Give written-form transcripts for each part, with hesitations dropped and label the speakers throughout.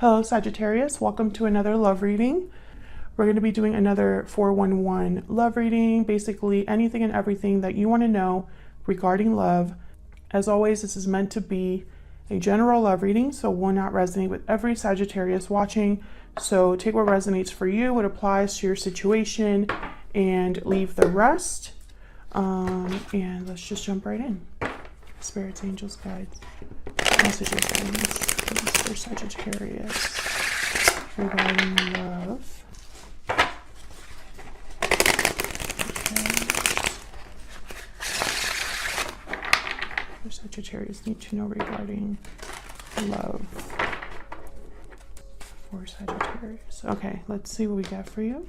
Speaker 1: Hello Sagittarius, welcome to another love reading. We're going to be doing another 411 love reading, basically anything and everything that you want to know regarding love. As always, this is meant to be a general love reading, so will not resonate with every Sagittarius watching. So take what resonates for you, what applies to your situation, and leave the rest. And let's just jump right in. Spirits, angels, guides, messages, please for Sagittarius regarding love. What Sagittarius need to know regarding love for Sagittarius. Okay, let's see what we got for you.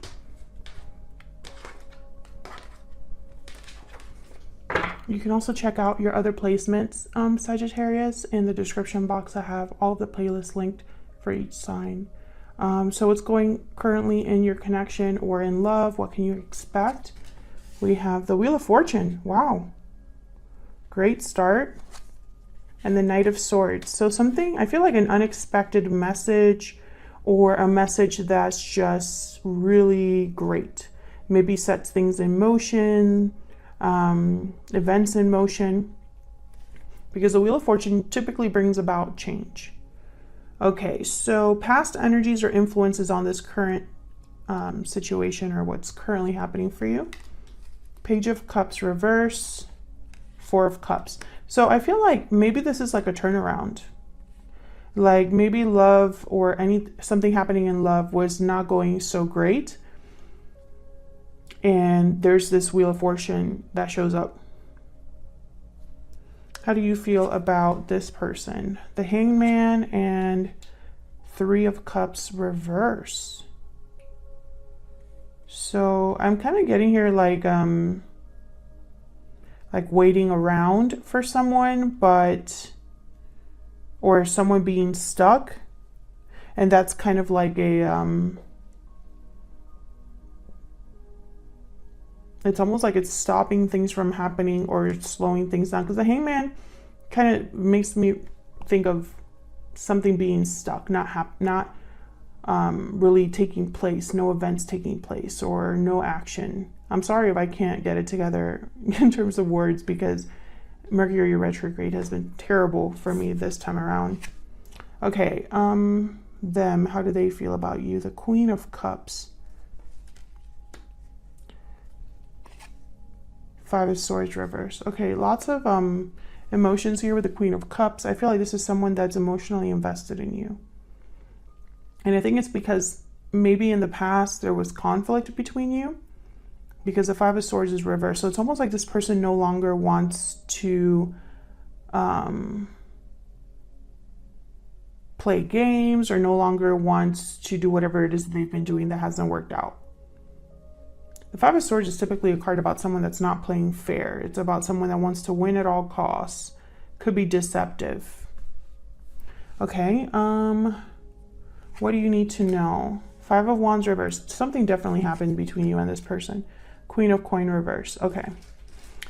Speaker 1: You can also check out your other placements, Sagittarius. In the description box, I have all of the playlists linked for each sign. So what's going currently in your connection or in love? What can you expect? We have the Wheel of Fortune. Wow. Great start. And the Knight of Swords. So something, I feel like an unexpected message or a message that's just really great. Maybe sets things in motion. Events in motion, because the Wheel of Fortune typically brings about change. Okay, so past energies or influences on this current situation or what's currently happening for you. Page of Cups reverse, Four of Cups. So I feel like maybe this is like a turnaround. Like maybe love or something happening in love was not going so great. And there's this Wheel of Fortune that shows up. How do you feel about this person? The Hangman and Three of Cups reverse. So I'm kind of getting here like waiting around for someone, or someone being stuck. And that's kind of like a, it's almost like it's stopping things from happening or slowing things down, because the Hangman kind of makes me think of something being stuck, not really taking place, no events taking place or no action. I'm sorry if I can't get it together in terms of words, because Mercury retrograde has been terrible for me this time around. Okay, them, how do they feel about you? The Queen of Cups. Five of Swords reverse. Okay, lots of emotions here with the Queen of Cups. I feel like this is someone that's emotionally invested in you. And I think it's because maybe in the past there was conflict between you, because the Five of Swords is reversed. So it's almost like this person no longer wants to play games, or no longer wants to do whatever it is that they've been doing that hasn't worked out. The Five of Swords is typically a card about someone that's not playing fair. It's about someone that wants to win at all costs. Could be deceptive. Okay, what do you need to know? Five of Wands reversed. Something definitely happened between you and this person. Queen of Coin reverse. Okay.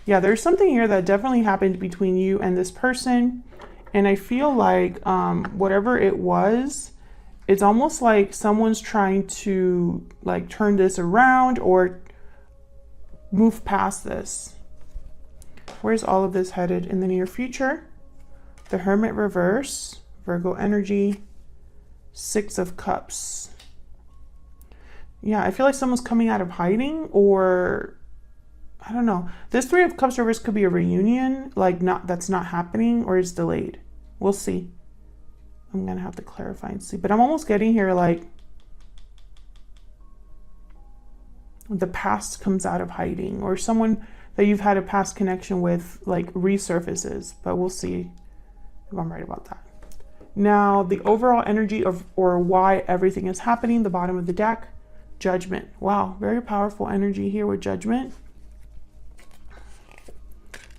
Speaker 1: Yeah, there's something here that definitely happened between you and this person. And I feel like whatever it was, it's almost like someone's trying to like turn this around or move past this. Where's all of this headed in the near future? The Hermit reverse, Virgo energy, Six of Cups. Yeah, I feel like someone's coming out of hiding, or I don't know. This Three of Cups reverse could be a reunion, like that's not happening, or it's delayed. We'll see. I'm gonna have to clarify and see, but I'm almost getting here like the past comes out of hiding, or someone that you've had a past connection with like resurfaces, but we'll see if I'm right about that. Now the overall energy of, or why everything is happening, the bottom of the deck, Judgment. Wow, very powerful energy here with Judgment.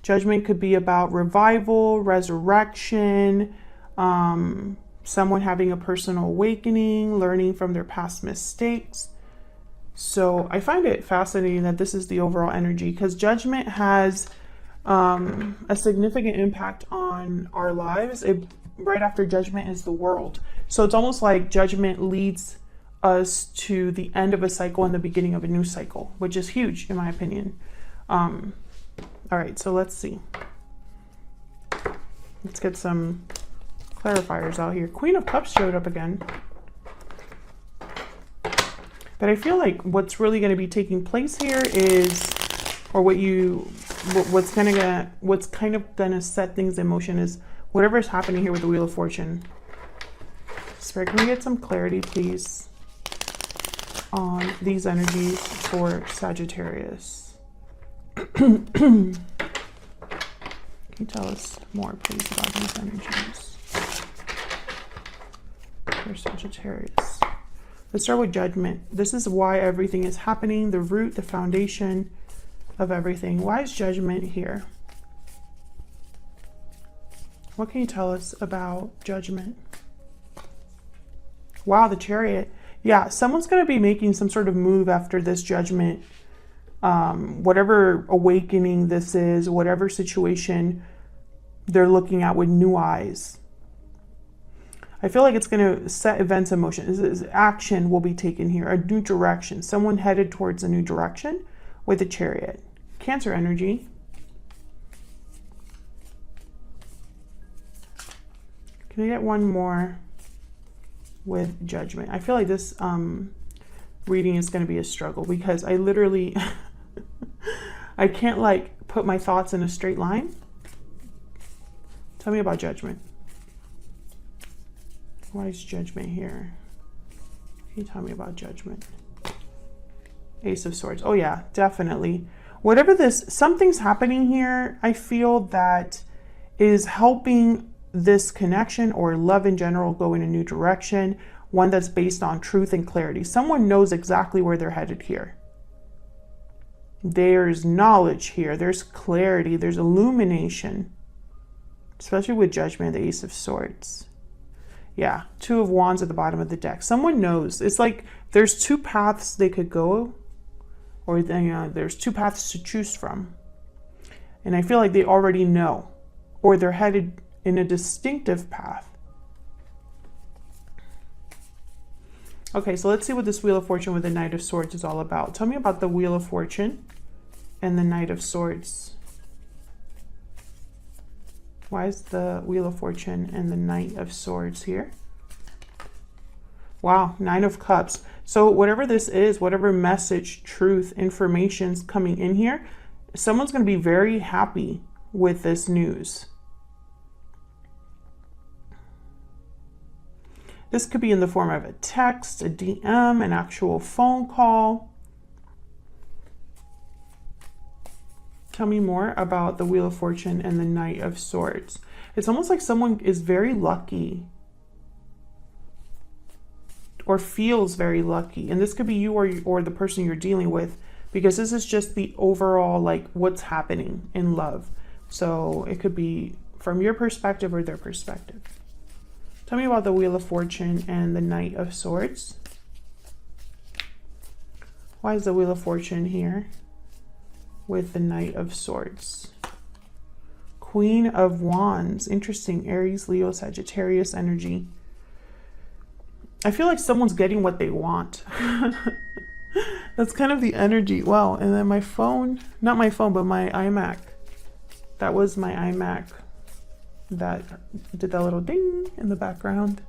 Speaker 1: Judgment could be about revival, resurrection, someone having a personal awakening, learning from their past mistakes. So I find it fascinating that this is the overall energy, because Judgment has a significant impact on our lives. Right after Judgment is the World. So it's almost like judgment leads us to the end of a cycle and the beginning of a new cycle, which is huge in my opinion. All right, so let's see. Let's get some clarifiers out here. Queen of Cups showed up again. But I feel like what's really going to be taking place here is, or what's kind of going to set things in motion is whatever is happening here with the Wheel of Fortune. Spirit, can we get some clarity, please, on these energies for Sagittarius? Can you tell us more, please, about these energies for Sagittarius? Let's start with Judgment. This is why everything is happening, the root, the foundation of everything. Why is Judgment here? What can you tell us about Judgment? Wow, the Chariot. Yeah, someone's going to be making some sort of move after this Judgment. Whatever awakening this is, whatever situation they're looking at with new eyes. I feel like it's going to set events in motion. Action will be taken here, a new direction. Someone headed towards a new direction with a Chariot. Cancer energy. Can I get one more with Judgment? I feel like this reading is going to be a struggle because I literally, I can't like put my thoughts in a straight line. Tell me about Judgment. Why is Judgment here? Can you tell me about Judgment? Ace of Swords. Oh yeah, definitely. Whatever this, something's happening here, I feel that is helping this connection or love in general go in a new direction, one that's based on truth and clarity. Someone knows exactly where they're headed here. There's knowledge here, there's clarity, there's illumination, especially with Judgment, the Ace of Swords. Yeah, Two of Wands at the bottom of the deck. Someone knows. It's like there's two paths they could go, or there's two paths to choose from. And I feel like they already know, or they're headed in a distinctive path. Okay, so let's see what this Wheel of Fortune with the Knight of Swords is all about. Tell me about the Wheel of Fortune and the Knight of Swords. Why is the Wheel of Fortune and the Knight of Swords here? Wow, Nine of Cups. So whatever this is, whatever message, truth, information's coming in here, someone's going to be very happy with this news. This could be in the form of a text, a DM, an actual phone call. Tell me more about the Wheel of Fortune and the Knight of Swords. It's almost like someone is very lucky or feels very lucky. And this could be you or the person you're dealing with, because this is just the overall, like, what's happening in love. So it could be from your perspective or their perspective. Tell me about the Wheel of Fortune and the Knight of Swords. Why is the Wheel of Fortune here with the Knight of Swords? Queen of Wands. Interesting. Aries, Leo, Sagittarius energy. I feel like someone's getting what they want. That's kind of the energy. Wow. And then my phone, not my phone, but my iMac. That was my iMac that did that little ding in the background.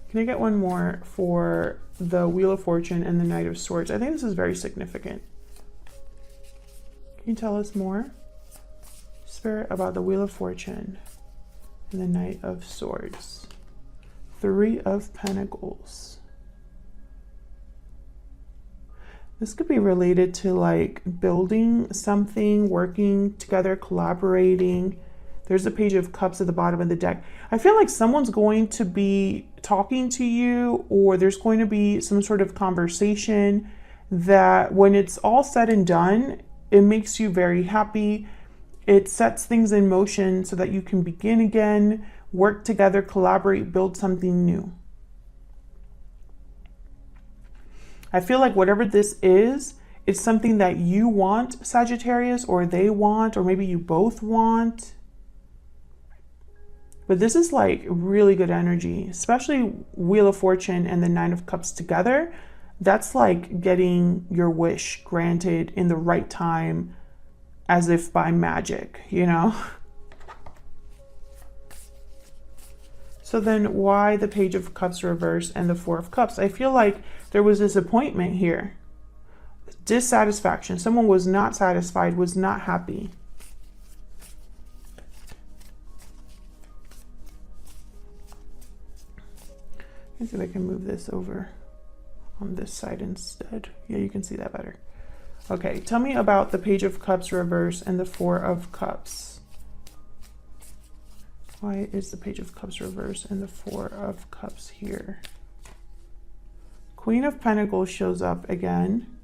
Speaker 1: Can I get one more for the Wheel of Fortune and the Knight of Swords? I think this is very significant. Can you tell us more, Spirit, about the Wheel of Fortune and the Knight of Swords? Three of Pentacles. This could be related to like building something, working together, collaborating. There's a Page of Cups at the bottom of the deck. I feel like someone's going to be talking to you, or there's going to be some sort of conversation that when it's all said and done, it makes you very happy. It sets things in motion so that you can begin again, work together, collaborate, build something new. I feel like whatever this is, it's something that you want, Sagittarius, or they want, or maybe you both want. But this is like really good energy, especially Wheel of Fortune and the Nine of Cups together. That's like getting your wish granted in the right time, as if by magic, you know? So then why the Page of Cups reverse and the Four of Cups? I feel like there was disappointment here. Dissatisfaction. Someone was not satisfied, was not happy. Let's see if I can move this over on this side instead. Yeah, you can see that better. Okay, tell me about the Page of Cups reverse and the Four of Cups. Why is the Page of Cups reverse and the Four of Cups here? Queen of Pentacles shows up again.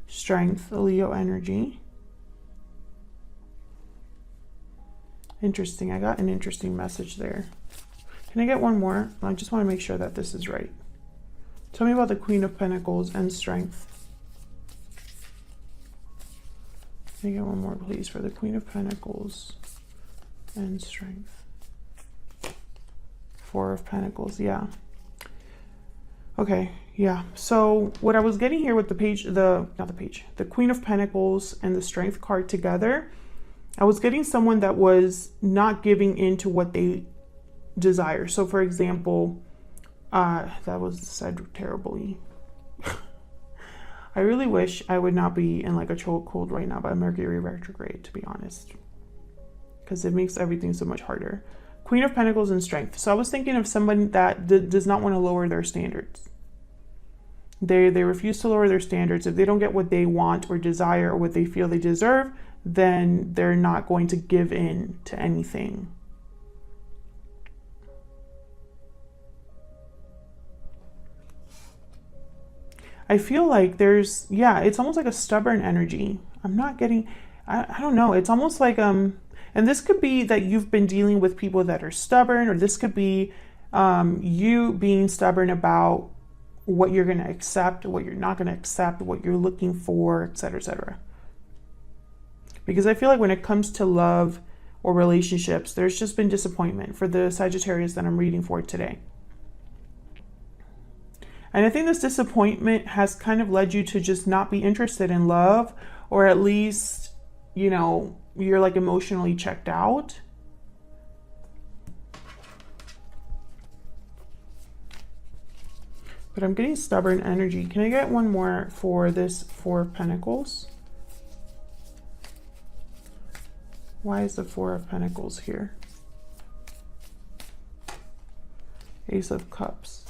Speaker 1: Strength, Leo energy. Interesting. I got an interesting message there. Can I get one more? I just want to make sure that this is right. Tell me about the Queen of Pentacles and strength. Can I get one more, please, for the Queen of Pentacles and strength? Four of Pentacles, yeah. Okay, yeah. So what I was getting here with the Queen of Pentacles and the Strength card together, I was getting someone that was not giving in to what they desire. So for example, that was said terribly. I really wish I would not be in like a chokehold right now by Mercury retrograde, to be honest, because it makes everything so much harder. Queen of Pentacles and Strength. So I was thinking of someone that does not want to lower their standards. They refuse to lower their standards. If they don't get what they want or desire or what they feel they deserve, then they're not going to give in to anything. I feel like there's, yeah, it's almost like a stubborn energy. I'm not getting, I don't know. It's almost like, and this could be that you've been dealing with people that are stubborn, or this could be you being stubborn about what you're going to accept, what you're not going to accept, what you're looking for, etc., etc. Because I feel like when it comes to love or relationships, there's just been disappointment for the Sagittarius that I'm reading for today. And I think this disappointment has kind of led you to just not be interested in love, or at least, you know, you're like emotionally checked out. But I'm getting stubborn energy. Can I get one more for this Four of Pentacles? Why is the Four of Pentacles here? Ace of Cups.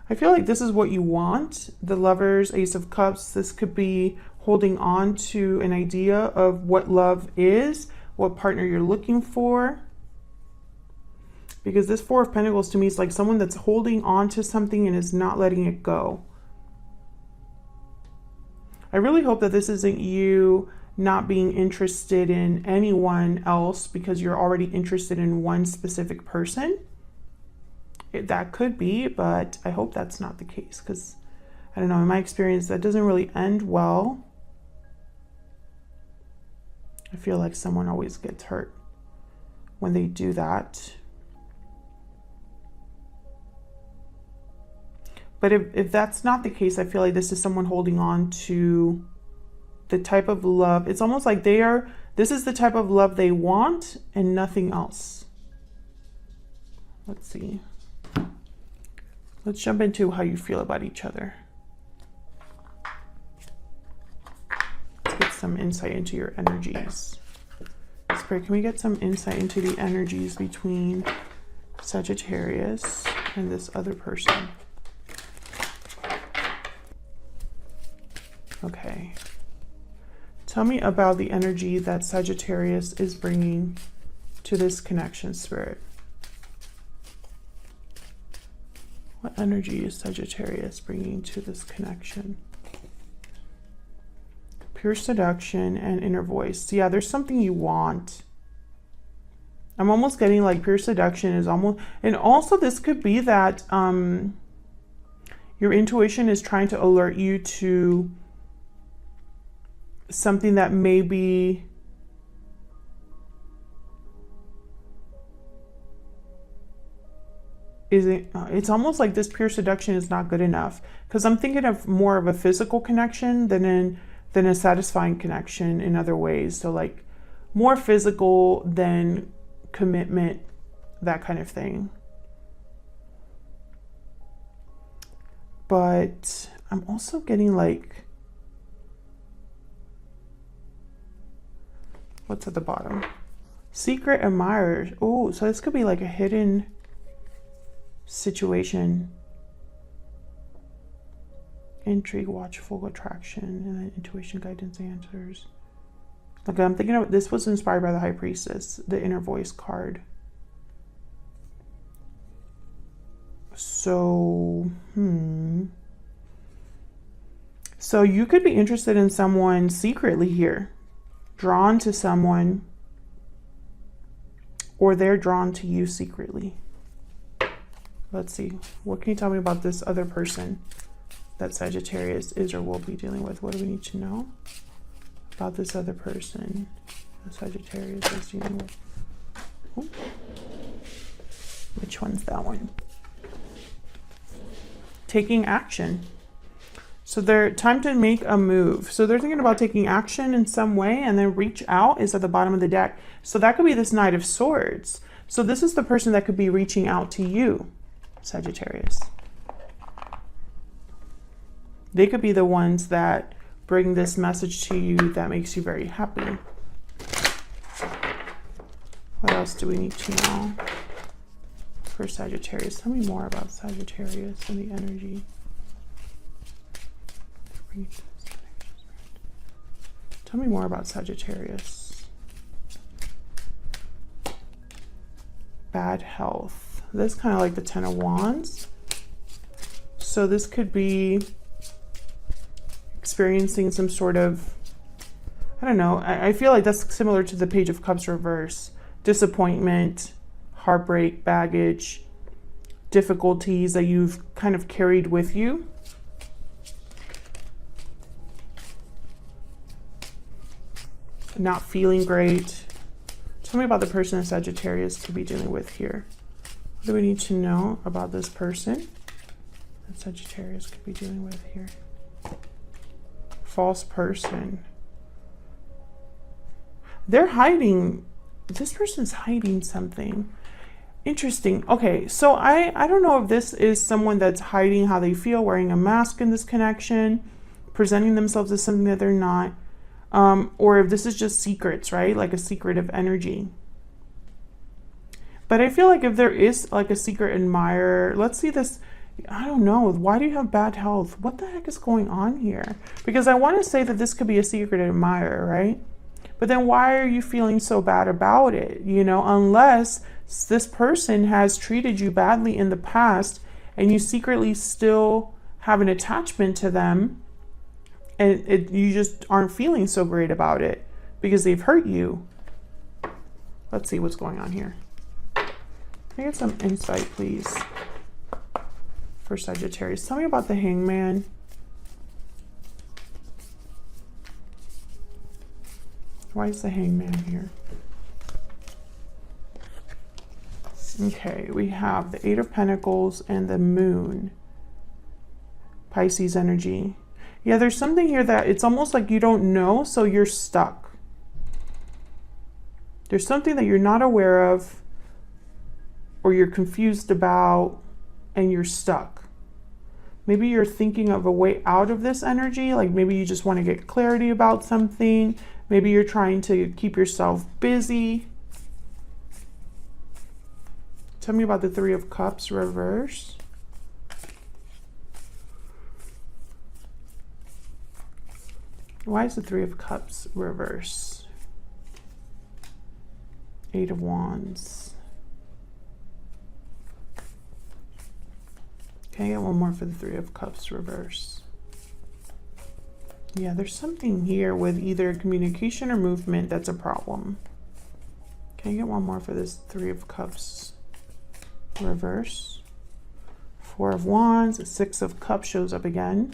Speaker 1: I feel like this is what you want. The Lovers, Ace of Cups. This could be holding on to an idea of what love is, what partner you're looking for. Because this Four of Pentacles to me is like someone that's holding on to something and is not letting it go. I really hope that this isn't you not being interested in anyone else because you're already interested in one specific person. That could be, but I hope that's not the case, because I don't know, in my experience, that doesn't really end well. I feel like someone always gets hurt when they do that. But if that's not the case, I feel like this is someone holding on to the type of love. It's almost like this is the type of love they want and nothing else. Let's see. Let's jump into how you feel about each other. Let's get some insight into your energies. Spirit, can we get some insight into the energies between Sagittarius and this other person? Okay. Tell me about the energy that Sagittarius is bringing to this connection, Spirit. What energy is Sagittarius bringing to this connection? Pure seduction and inner voice. Yeah, there's something you want. I'm almost getting like pure seduction is almost, and also this could be that your intuition is trying to alert you to something that may be is it, it's almost like this pure seduction is not good enough, because I'm thinking of more of a physical connection than a satisfying connection in other ways. So like more physical than commitment, that kind of thing. But I'm also getting like, what's at the bottom? Secret admirers. Oh, so this could be like a hidden situation. Intrigue, watchful attraction, and then intuition, guidance, answers. Okay, I'm thinking of, this was inspired by the High Priestess, the inner voice card. So, So you could be interested in someone secretly here, drawn to someone, or they're drawn to you secretly. Let's see. What can you tell me about this other person that Sagittarius is or will be dealing with? What do we need to know about this other person that Sagittarius is dealing with? Ooh. Which one's that one? Taking action. So they're time to make a move. So they're thinking about taking action in some way, and then reach out is at the bottom of the deck. So that could be this Knight of Swords. So this is the person that could be reaching out to you, Sagittarius. They could be the ones that bring this message to you that makes you very happy. What else do we need to know for Sagittarius? Tell me more about Sagittarius and the energy. Tell me more about Sagittarius. Bad health. This is kind of like the Ten of Wands. So this could be experiencing some sort of, I don't know, I feel like that's similar to the Page of Cups reverse. Disappointment, heartbreak, baggage, difficulties that you've kind of carried with you. Not feeling great. Tell me about the person that Sagittarius could be dealing with here. What do we need to know about this person that Sagittarius could be dealing with here? False person. They're hiding. This person's hiding something. Interesting. Okay, so I don't know if this is someone that's hiding how they feel, wearing a mask in this connection, presenting themselves as something that they're not. Or if this is just secrets, right? Like a secretive energy. But I feel like if there is like a secret admirer, let's see this. I don't know. Why do you have bad health? What the heck is going on here? Because I want to say that this could be a secret admirer, right? But then why are you feeling so bad about it? You know, unless this person has treated you badly in the past and you secretly still have an attachment to them. And you just aren't feeling so great about it because they've hurt you. Let's see what's going on here. Can I get some insight, please, for Sagittarius? Tell me about the Hangman. Why is the Hangman here? Okay, we have the Eight of Pentacles and the Moon. Pisces energy. Yeah, there's something here that it's almost like you don't know, so you're stuck. There's something that you're not aware of or you're confused about and you're stuck. Maybe you're thinking of a way out of this energy, like maybe you just want to get clarity about something. Maybe you're trying to keep yourself busy. Tell me about the Three of Cups reverse. Why is the Three of Cups reverse? Eight of Wands. Okay, I get one more for the Three of Cups reverse. Yeah, there's something here with either communication or movement that's a problem. Can I get one more for this Three of Cups reverse? Four of Wands, Six of Cups shows up again.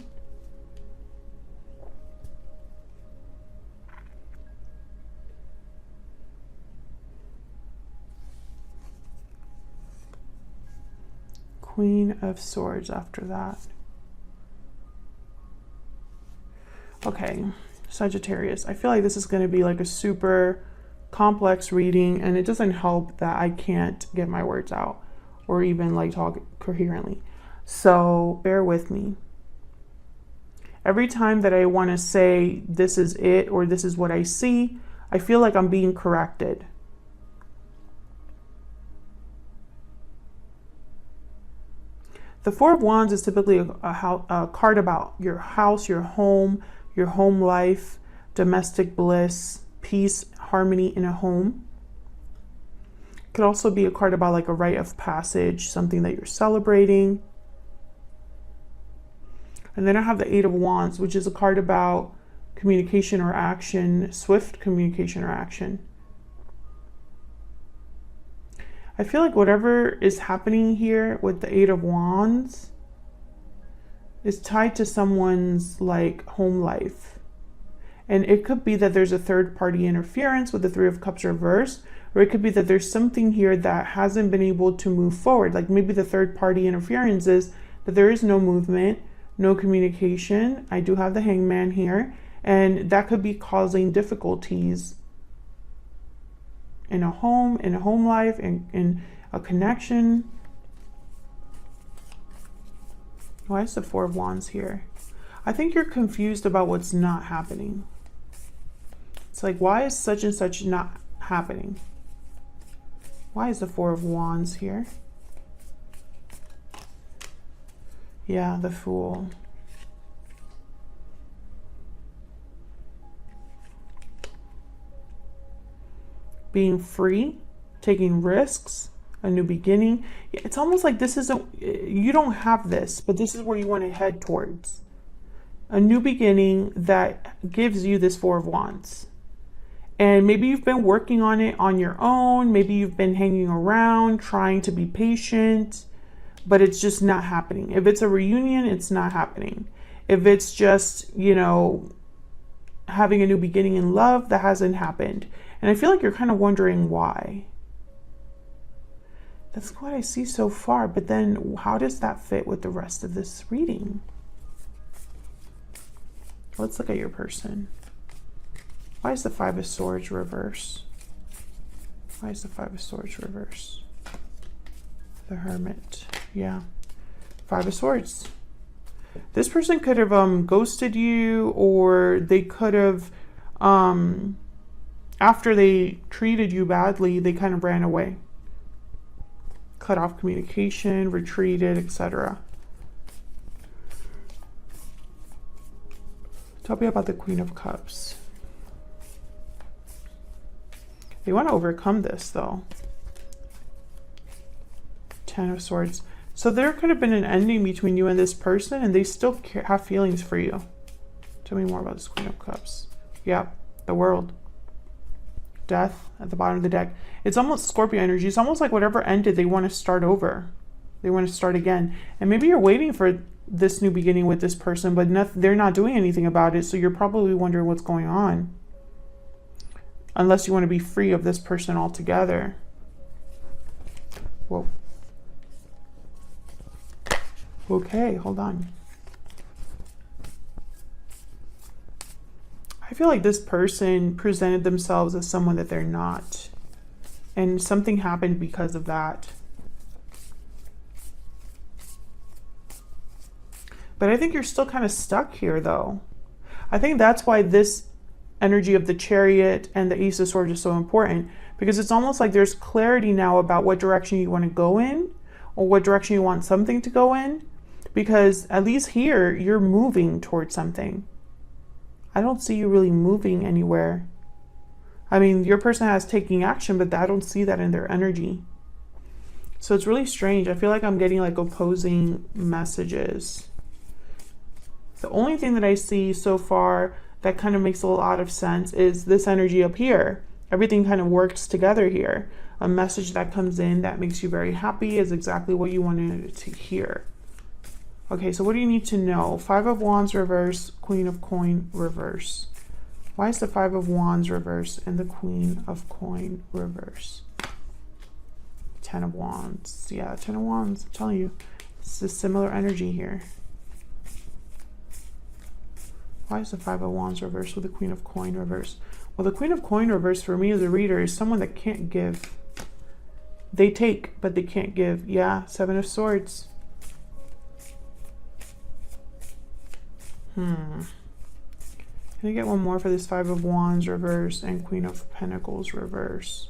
Speaker 1: Queen of Swords after that. Okay, Sagittarius. I feel like this is going to be like a super complex reading, and it doesn't help that I can't get my words out or even like talk coherently. So bear with me. Every time that I want to say this is it or this is what I see, I feel like I'm being corrected. The Four of Wands is typically a card about your house, your home life, domestic bliss, peace, harmony in a home. It could also be a card about like a rite of passage, something that you're celebrating. And then I have the Eight of Wands, which is a card about communication or action, swift communication or action. I feel like whatever is happening here with the Eight of Wands is tied to someone's like home life. And it could be that there's a third party interference with the Three of Cups reversed, or it could be that there's something here that hasn't been able to move forward. Like maybe the third party interference is that there is no movement, no communication. I do have the Hangman here, and that could be causing difficulties in a home life, in a connection. Why is the Four of Wands here? I think you're confused about what's not happening. It's like, why is such and such not happening? Why is the Four of Wands here? Yeah, the Fool. Being free, taking risks, a new beginning. It's almost like this isn't, you don't have this, but this is where you want to head towards. A new beginning that gives you this Four of Wands. And maybe you've been working on it on your own. Maybe you've been hanging around, trying to be patient, but it's just not happening. If it's a reunion, it's not happening. If it's just, you know, having a new beginning in love, that hasn't happened. And I feel like you're kind of wondering why. That's what I see so far. But then how does that fit with the rest of this reading? Let's look at your person. Why is the Five of Swords reverse? Why is the Five of Swords reverse? The Hermit. Yeah. Five of Swords. This person could have ghosted you, or they could have, after they treated you badly, they kind of ran away. Cut off communication, retreated, etc. Tell me about the Queen of Cups. They want to overcome this, though. Ten of Swords. So there could have been an ending between you and this person, and they still have feelings for you. Tell me more about this Queen of Cups. Yep, the World. Death at the bottom of the deck. It's almost Scorpio energy. It's almost like whatever ended, they want to start over. They want to start again. And maybe you're waiting for this new beginning with this person, but they're not doing anything about it. So you're probably wondering what's going on. Unless you want to be free of this person altogether. Whoa. Okay, hold on. I feel like this person presented themselves as someone that they're not. And something happened because of that. But I think you're still kind of stuck here, though. I think that's why this energy of the Chariot and the Ace of Swords is so important, because it's almost like there's clarity now about what direction you want to go in, or what direction you want something to go in, because at least here you're moving towards something. I don't see you really moving anywhere. I mean, your person has taking action, but I don't see that in their energy. So it's really strange. I feel like I'm getting like opposing messages. The only thing that I see so far that kind of makes a lot of sense is this energy up here. Everything kind of works together here. A message that comes in that makes you very happy is exactly what you wanted to hear. Okay, so what do you need to know? Five of Wands reverse, Queen of Coin reverse. Why is the Five of Wands reverse and the Queen of Coin reverse? Ten of Wands. Yeah, Ten of Wands. I'm telling you, It's a similar energy here. Why is the Five of Wands reversed with the Queen of Coin reversed? Well, the Queen of Coin reversed for me as a reader is someone that can't give. They take, but they can't give. Yeah, Seven of Swords. Can I get one more for this Five of Wands reverse and Queen of Pentacles reverse?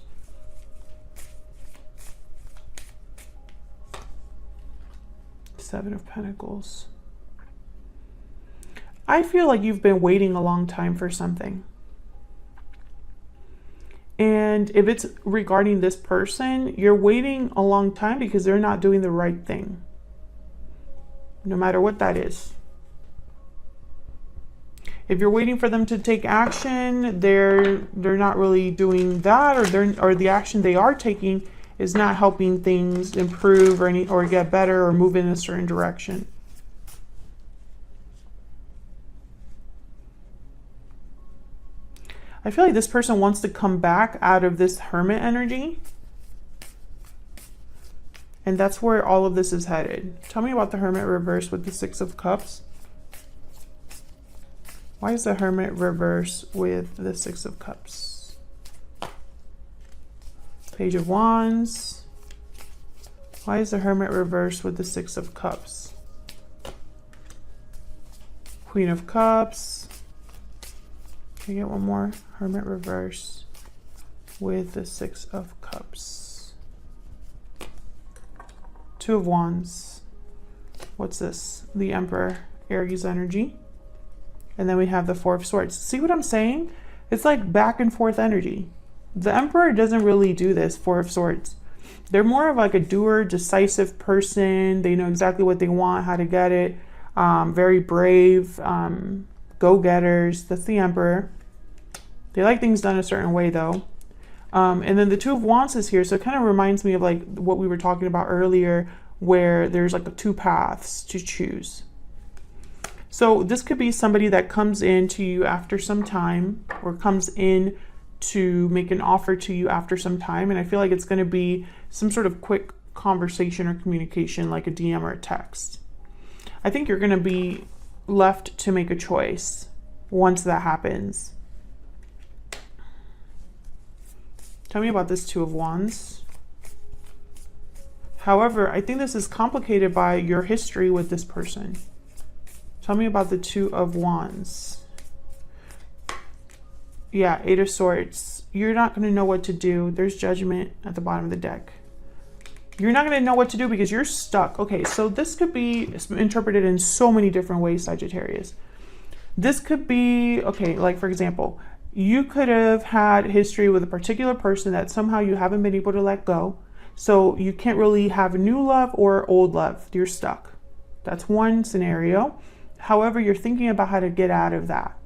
Speaker 1: Seven of Pentacles. I feel like you've been waiting a long time for something. And if it's regarding this person, you're waiting a long time because they're not doing the right thing. No matter what that is. If you're waiting for them to take action, they're not really doing that, or the action they are taking is not helping things improve or get better or move in a certain direction. I feel like this person wants to come back out of this Hermit energy. And that's where all of this is headed. Tell me about the Hermit reverse with the Six of Cups. Why is the Hermit reverse with the Six of Cups? Page of Wands. Why is the Hermit reverse with the Six of Cups? Queen of Cups. Can I get one more? Hermit reverse with the Six of Cups. Two of Wands. What's this? The Emperor, Aries energy. And then we have the Four of Swords. See what I'm saying? It's like back and forth energy. The Emperor doesn't really do this, Four of Swords. They're more of like a doer, decisive person. They know exactly what they want, how to get it. Very brave, go-getters. That's the Emperor. They like things done a certain way though. And then the Two of Wands is here. So it kind of reminds me of like what we were talking about earlier, where there's like two paths to choose. So this could be somebody that comes in to you after some time, or comes in to make an offer to you after some time. And I feel like it's going to be some sort of quick conversation or communication, like a DM or a text. I think you're going to be left to make a choice once that happens. Tell me about this Two of Wands. However, I think this is complicated by your history with this person. Tell me about the Two of Wands. Yeah, Eight of Swords. You're not going to know what to do. There's Judgment at the bottom of the deck. You're not going to know what to do because you're stuck. Okay, so this could be interpreted in so many different ways, Sagittarius. This could be, okay, like for example, you could have had history with a particular person that somehow you haven't been able to let go. So you can't really have new love or old love. You're stuck. That's one scenario. However, you're thinking about how to get out of that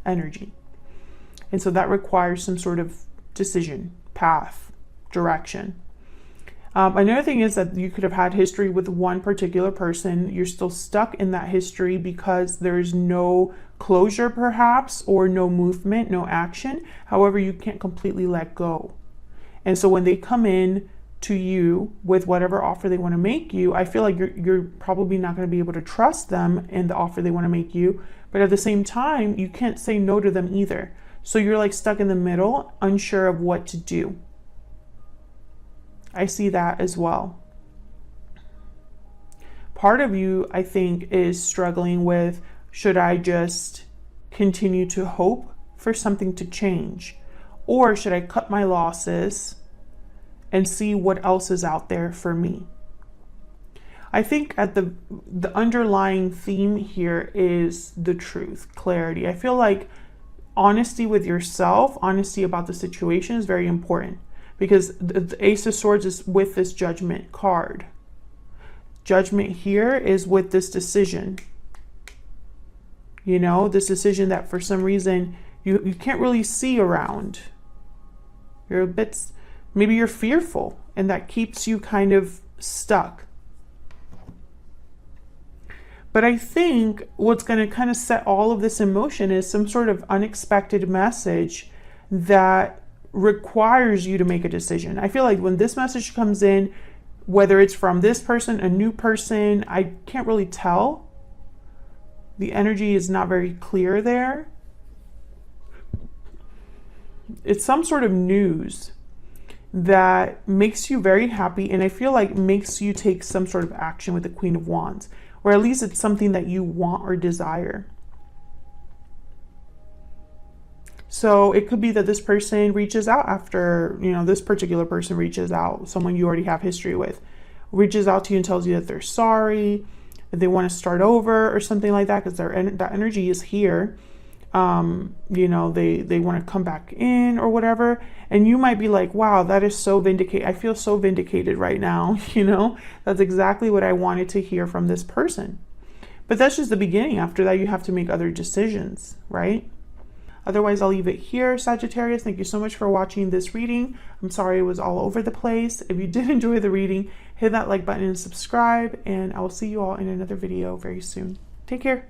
Speaker 1: energy. And so that requires some sort of decision, path, direction. Another thing is that you could have had history with one particular person. You're still stuck in that history because there's no closure perhaps, or no movement, no action. However, you can't completely let go. And so when they come in to you with whatever offer they want to make you, I feel like you're probably not going to be able to trust them in the offer they want to make you. But at the same time, you can't say no to them either. So you're like stuck in the middle, unsure of what to do. I see that as well. Part of you, I think, is struggling with, should I just continue to hope for something to change? Or should I cut my losses and see what else is out there for me? I think at the underlying theme here is the truth, clarity. I feel like honesty with yourself, honesty about the situation is very important, because the Ace of Swords is with this Judgment card. Judgment here is with this decision. You know, this decision that for some reason you can't really see around. You're a bit, maybe you're fearful, and that keeps you kind of stuck. But I think what's going to kind of set all of this in motion is some sort of unexpected message that requires you to make a decision. I feel like when this message comes in, Whether it's from this person, a new person, I can't really tell. The energy is not very clear there. It's some sort of news that makes you very happy, and I feel like makes you take some sort of action with the Queen of Wands, or at least it's something that you want or desire. So it could be that this person reaches out after, you know, this particular person reaches out, someone you already have history with, reaches out to you and tells you that they're sorry, that they want to start over or something like that, because that energy is here. You know, they want to come back in or whatever. And you might be like, wow, that is so vindicated. I feel so vindicated right now. You know, that's exactly what I wanted to hear from this person. But that's just the beginning. After that, you have to make other decisions, right? Otherwise, I'll leave it here, Sagittarius. Thank you so much for watching this reading. I'm sorry it was all over the place. If you did enjoy the reading, hit that like button and subscribe, and I will see you all in another video very soon. Take care.